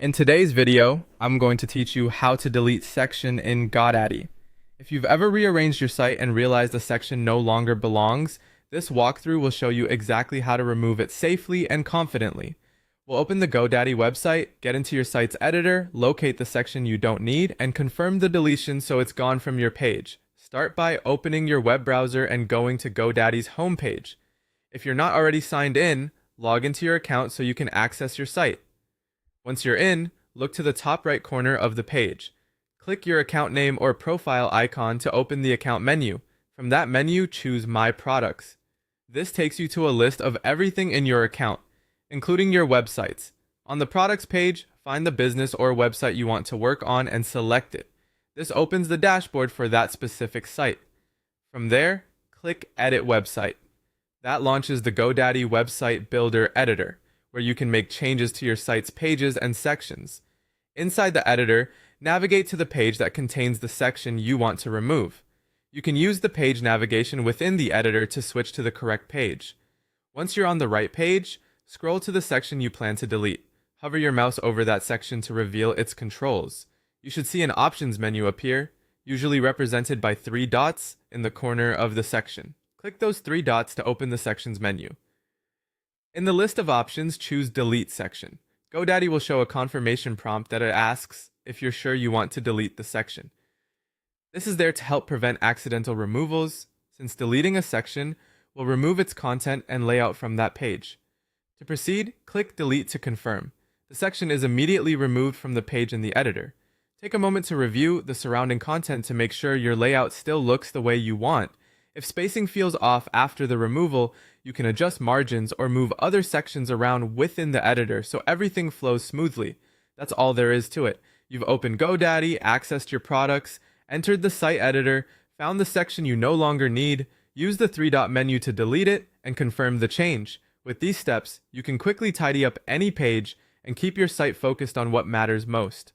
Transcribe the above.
In today's video, I'm going to teach you how to delete section in Godaddy. If you've ever rearranged your site and realized a section no longer belongs, this walkthrough will show you exactly how to remove it safely and confidently. We'll open the Godaddy website, get into your site's editor, locate the section you don't need, and confirm the deletion so it's gone from your page. Start by opening your web browser and going to Godaddy's homepage. If you're not already signed in, log into your account so you can access your site. Once you're in, look to the top right corner of the page. Click your account name or profile icon to open the account menu. From that menu, choose My Products. This takes you to a list of everything in your account, including your websites. On the Products page, find the business or website you want to work on and select it. This opens the dashboard for that specific site. From there, click Edit Website. That launches the Godaddy Website Builder Editor, where you can make changes to your site's pages and sections. Inside the editor, navigate to the page that contains the section you want to remove. You can use the page navigation within the editor to switch to the correct page. Once you're on the right page, scroll to the section you plan to delete. Hover your mouse over that section to reveal its controls. You should see an options menu appear, usually represented by 3 dots in the corner of the section. Click those 3 dots to open the section's menu. In the list of options, choose Delete section. Godaddy will show a confirmation prompt that asks if you're sure you want to delete the section. This is there to help prevent accidental removals, since deleting a section will remove its content and layout from that page. To proceed, click Delete to confirm. The section is immediately removed from the page in the editor. Take a moment to review the surrounding content to make sure your layout still looks the way you want. If spacing feels off after the removal, you can adjust margins or move other sections around within the editor so everything flows smoothly. That's all there is to it. You've opened Godaddy, accessed your products, entered the site editor, found the section you no longer need, used the 3-dot menu to delete it, and confirmed the change. With these steps, you can quickly tidy up any page and keep your site focused on what matters most.